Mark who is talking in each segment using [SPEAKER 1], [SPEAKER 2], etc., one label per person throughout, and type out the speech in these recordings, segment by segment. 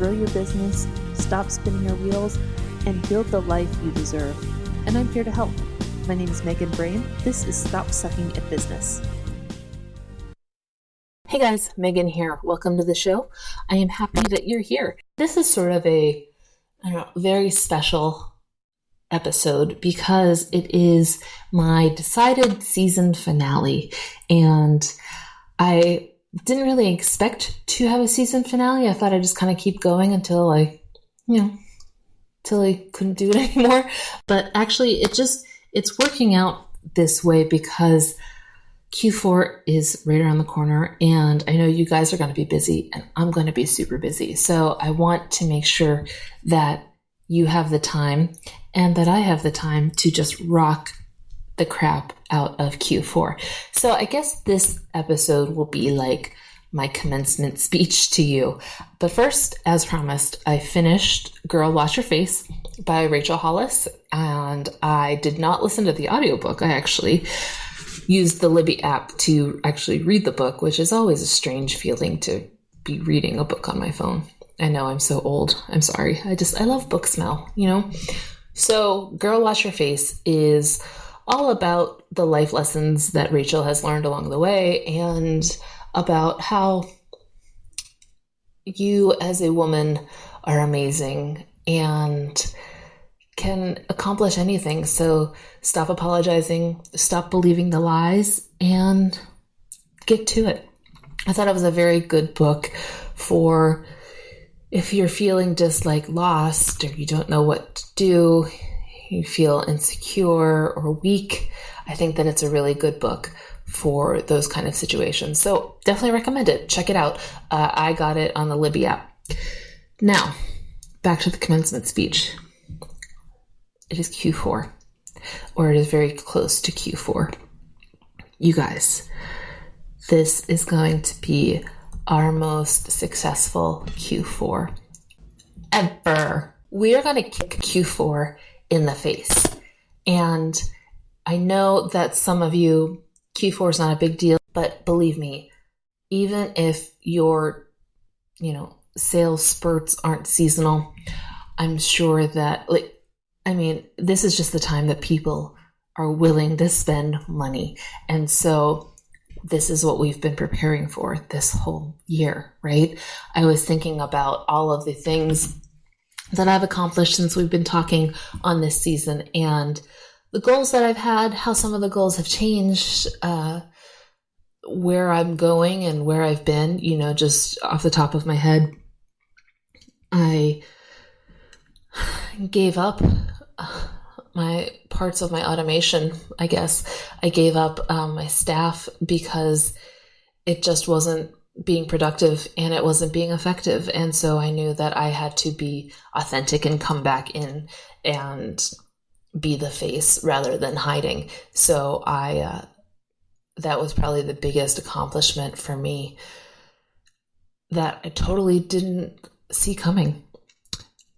[SPEAKER 1] grow your business, stop spinning your wheels, and build the life you deserve. And I'm here to help. My name is Megan Brain. This is Stop Sucking at Business. Hey guys, Megan here. Welcome to the show. I am happy that you're here. This is sort of a very special episode because it is my decided season finale. And I didn't really expect to have a season finale. I thought I'd just kind of keep going until I couldn't do it anymore. But actually it's working out this way because Q4 is right around the corner, and I know you guys are going to be busy, and I'm going to be super busy. So I want to make sure that you have the time and that I have the time to just rock the crap out of Q4. So I guess this episode will be like my commencement speech to you. But first, as promised, I finished Girl Wash Your Face by Rachel Hollis, and I did not listen to the audiobook. I actually used the Libby app to actually read the book, which is always a strange feeling to be reading a book on my phone. I know I'm so old. I'm sorry. I love book smell, So Girl Wash Your Face is all about the life lessons that Rachel has learned along the way and about how you as a woman are amazing and can accomplish anything. So stop apologizing, stop believing the lies, and get to it. I thought it was a very good book for if you're feeling just like lost or you don't know what to do, you feel insecure or weak. I think that it's a really good book for those kind of situations. So definitely recommend it. Check it out. I got it on the Libby app. Now, back to the commencement speech. It is Q4, or it is very close to Q4. You guys, this is going to be our most successful Q4 ever. We are going to kick Q4 in the face. And I know that some of you, Q4 is not a big deal, but believe me, even if your, sales spurts aren't seasonal, I'm sure that this is just the time that people are willing to spend money. And so this is what we've been preparing for this whole year, right? I was thinking about all of the things that I've accomplished since we've been talking on this season and the goals that I've had, how some of the goals have changed, where I'm going and where I've been, just off the top of my head. I gave up my parts of my automation, I guess. I gave up my staff because it just wasn't being productive and it wasn't being effective. And so I knew that I had to be authentic and come back in and be the face rather than hiding. So that was probably the biggest accomplishment for me that I totally didn't see coming.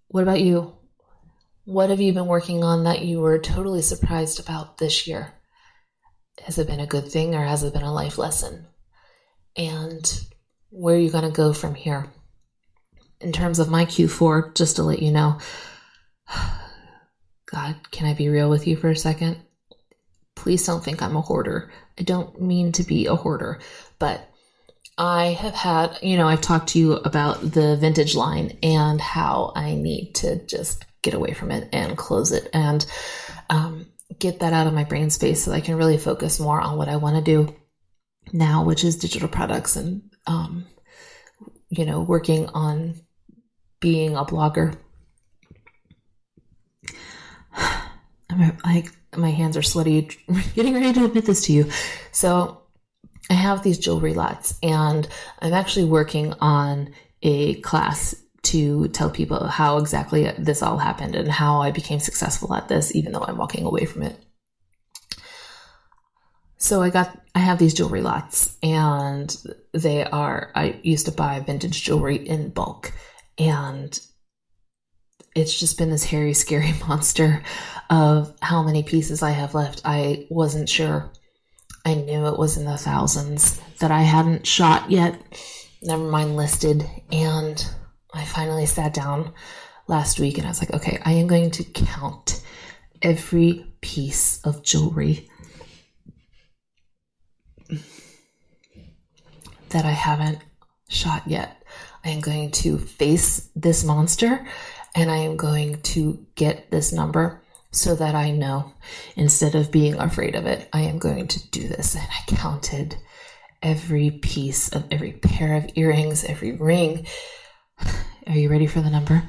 [SPEAKER 1] What about you? What have you been working on that you were totally surprised about this year? Has it been a good thing or has it been a life lesson? And where are you going to go from here? In terms of my Q4, just to let you know, God, can I be real with you for a second? Please don't think I'm a hoarder. I don't mean to be a hoarder, but I have had, I've talked to you about the vintage line and how I need to just get away from it and close it and get that out of my brain space so I can really focus more on what I want to do now, which is digital products and, working on being a blogger. My hands are sweaty getting ready to admit this to you. So I have these jewelry lots and I'm actually working on a class to tell people how exactly this all happened and how I became successful at this, even though I'm walking away from it. So I have these jewelry lots and I used to buy vintage jewelry in bulk and it's just been this hairy, scary monster of how many pieces I have left. I wasn't sure. I knew it was in the thousands that I hadn't shot yet, never mind listed. And I finally sat down last week and I was like, okay, I am going to count every piece of jewelry that I haven't shot yet. I am going to face this monster and I am going to get this number so that I know, instead of being afraid of it, I am going to do this. And I counted every piece of every pair of earrings, every ring. Are you ready for the number?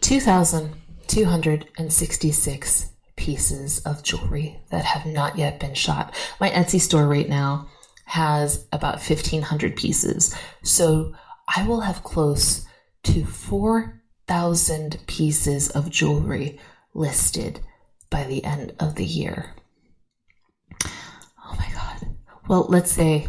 [SPEAKER 1] 2,266 pieces of jewelry that have not yet been shot. My Etsy store right now has about 1,500 pieces. So I will have close to 4,000 pieces of jewelry listed by the end of the year. Oh my God. Well, let's be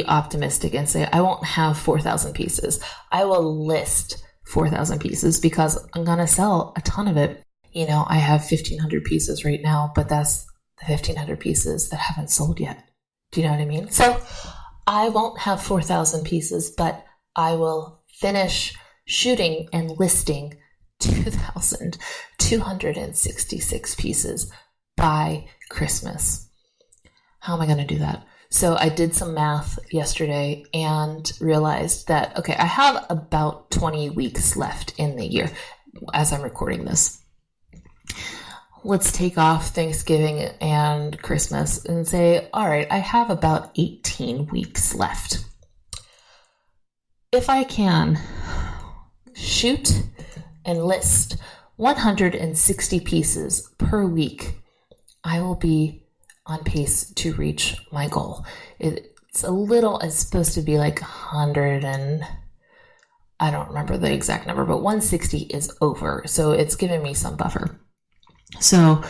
[SPEAKER 1] optimistic and say I won't have 4,000 pieces. I will list 4,000 pieces because I'm going to sell a ton of it. You know, I have 1,500 pieces right now, but that's the 1,500 pieces that haven't sold yet. Do you know what I mean? So I won't have 4,000 pieces, but I will finish shooting and listing 2,266 pieces by Christmas. How am I going to do that? So I did some math yesterday and realized that, okay, I have about 20 weeks left in the year as I'm recording this. Let's take off Thanksgiving and Christmas and say, all right, I have about 18 weeks left. If I can shoot and list 160 pieces per week, I will be on pace to reach my goal. It's supposed to be like 100 and I don't remember the exact number, but 160 is over. So it's given me some buffer. So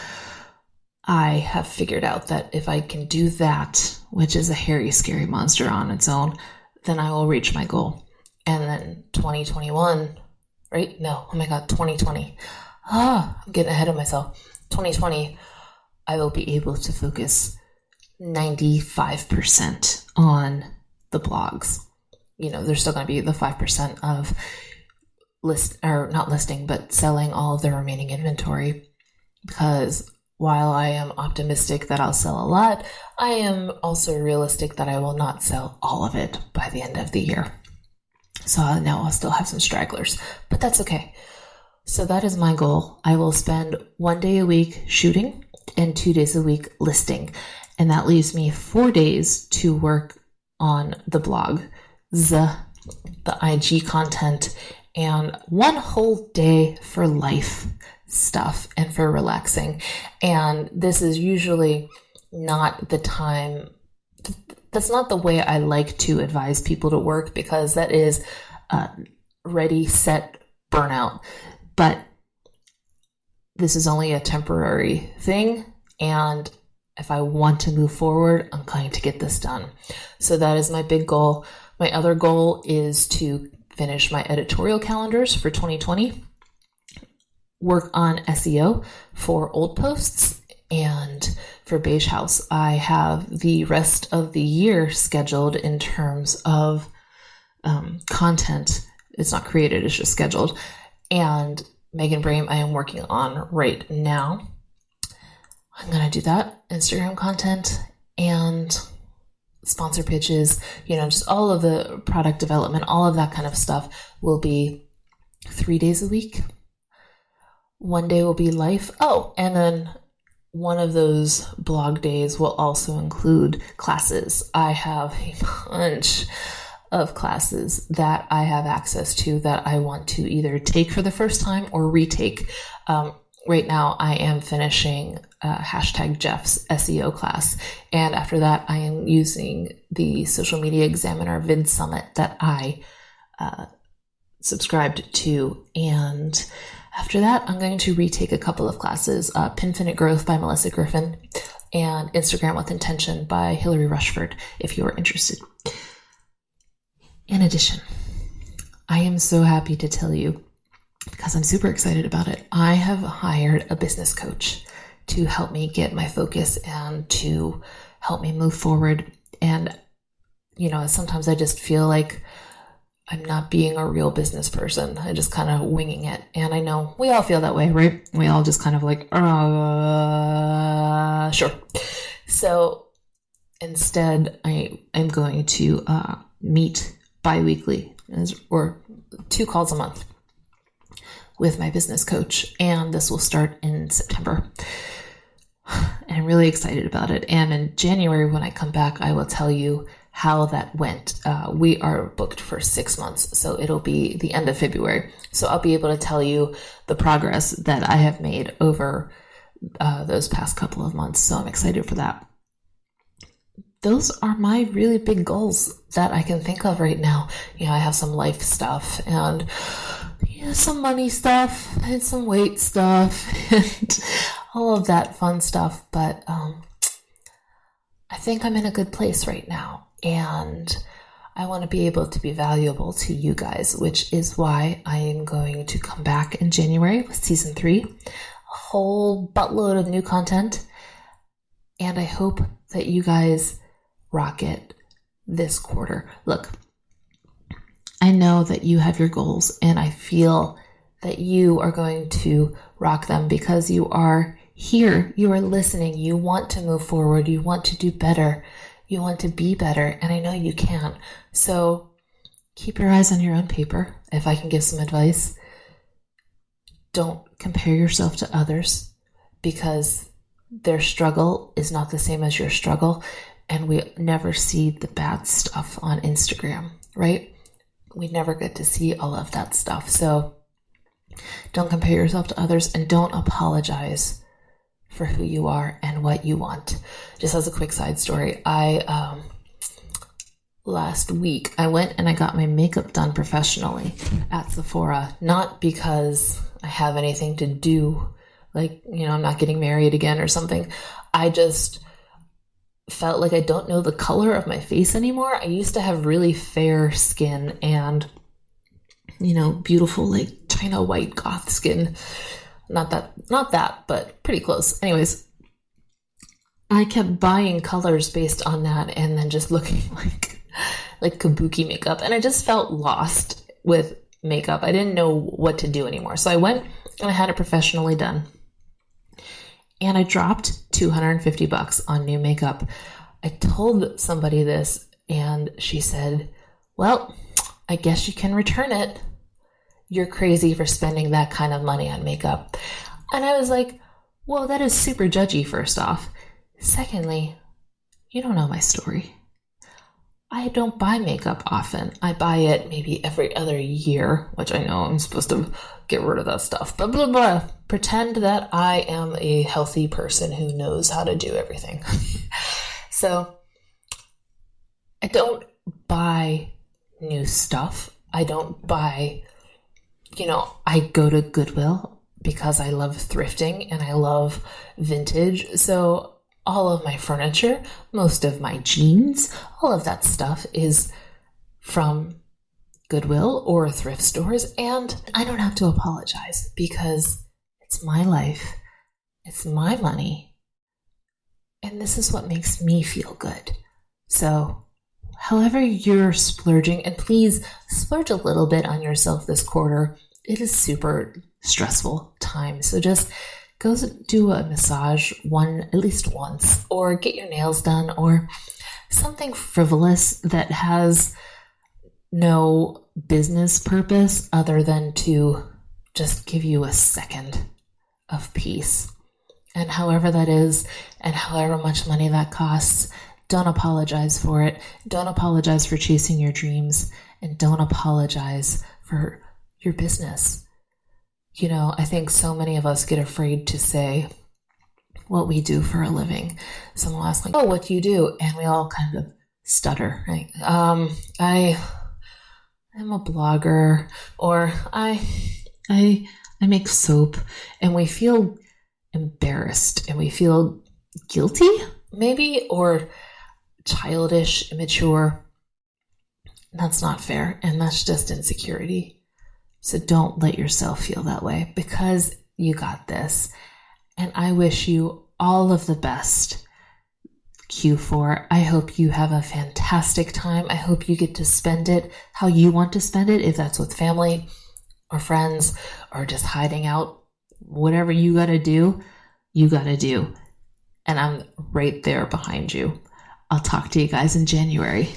[SPEAKER 1] I have figured out that if I can do that, which is a hairy, scary monster on its own, then I will reach my goal. And then 2021, right? No, oh my God, 2020. I'm getting ahead of myself. 2020, I will be able to focus 95% on the blogs. You know, there's still going to be the 5% of not listing, but selling all of the remaining inventory. Because while I am optimistic that I'll sell a lot, I am also realistic that I will not sell all of it by the end of the year. So now I'll still have some stragglers, but that's okay. So that is my goal. I will spend 1 day a week shooting and 2 days a week listing. And that leaves me 4 days to work on the blog, the IG content, and 1 whole day for life stuff and for relaxing. And this is usually not the time. That's not the way I like to advise people to work, because that is ready, set, burnout. But this is only a temporary thing. And if I want to move forward, I'm going to get this done. So that is my big goal. My other goal is to finish my editorial calendars for 2020, work on SEO for old posts, and for Beige House, I have the rest of the year scheduled in terms of content. It's not created, it's just scheduled. And Megan Brame, I am working on right now. I'm going to do that. Instagram content and sponsor pitches, just all of the product development, all of that kind of stuff will be 3 days a week. 1 day will be life. Oh, and then one of those blog days will also include classes. I have a bunch of classes that I have access to that I want to either take for the first time or retake. Right now, I am finishing #Jeff's SEO class. And after that, I am using the Social Media Examiner Vid Summit that I subscribed to. And after that, I'm going to retake a couple of classes, Pinfinite Growth by Melissa Griffin and Instagram with Intention by Hillary Rushford, if you are interested. In addition, I am so happy to tell you, because I'm super excited about it, I have hired a business coach to help me get my focus and to help me move forward. And, sometimes I just feel like I'm not being a real business person. I just kind of winging it. And I know we all feel that way, right? We all just kind of like, sure. So instead, I am going to meet bi-weekly or 2 calls a month with my business coach. And this will start in September. And I'm really excited about it. And in January, when I come back, I will tell you how that went. We are booked for 6 months, so it'll be the end of February. So I'll be able to tell you the progress that I have made over those past couple of months. So I'm excited for that. Those are my really big goals that I can think of right now. I have some life stuff and some money stuff and some weight stuff and all of that fun stuff. But I think I'm in a good place right now. And I want to be able to be valuable to you guys, which is why I am going to come back in January with season 3, a whole buttload of new content. And I hope that you guys rock it this quarter. Look, I know that you have your goals, and I feel that you are going to rock them because you are here, you are listening, you want to move forward, you want to do better. You want to be better, and I know you can. So keep your eyes on your own paper. If I can give some advice, don't compare yourself to others because their struggle is not the same as your struggle, and we never see the bad stuff on Instagram, right? We never get to see all of that stuff. So don't compare yourself to others, and don't apologize for who you are and what you want. Just as a quick side story, last week I went and I got my makeup done professionally at Sephora, not because I have anything to do, like, I'm not getting married again or something. I just felt like I don't know the color of my face anymore. I used to have really fair skin and, beautiful, like China white goth skin. Not that, but pretty close. Anyways, I kept buying colors based on that and then just looking like kabuki makeup. And I just felt lost with makeup. I didn't know what to do anymore. So I went and I had it professionally done. And I dropped $250 on new makeup. I told somebody this and she said, well, I guess you can return it. You're crazy for spending that kind of money on makeup. And I was like, well, that is super judgy, first off. Secondly, you don't know my story. I don't buy makeup often. I buy it maybe every other year, which I know I'm supposed to get rid of that stuff. But blah, blah. Pretend that I am a healthy person who knows how to do everything. So I don't buy new stuff. I don't buy... I go to Goodwill because I love thrifting and I love vintage. So all of my furniture, most of my jeans, all of that stuff is from Goodwill or thrift stores. And I don't have to apologize because it's my life. It's my money. And this is what makes me feel good. So however you're splurging, and please splurge a little bit on yourself this quarter. It is super stressful time. So just go do a massage at least once, or get your nails done, or something frivolous that has no business purpose other than to just give you a second of peace. And however that is, and however much money that costs, don't apologize for it. Don't apologize for chasing your dreams, and don't apologize for your business. I think so many of us get afraid to say what we do for a living. Someone asks, like, oh, what do you do? And we all kind of stutter, right? I am a blogger, or I make soap, and we feel embarrassed and we feel guilty, maybe, or childish, immature. That's not fair, and that's just insecurity. So don't let yourself feel that way, because you got this. And I wish you all of the best. Q4. I hope you have a fantastic time. I hope you get to spend it how you want to spend it, if that's with family or friends or just hiding out. Whatever you got to do, you got to do. And I'm right there behind you. I'll talk to you guys in January.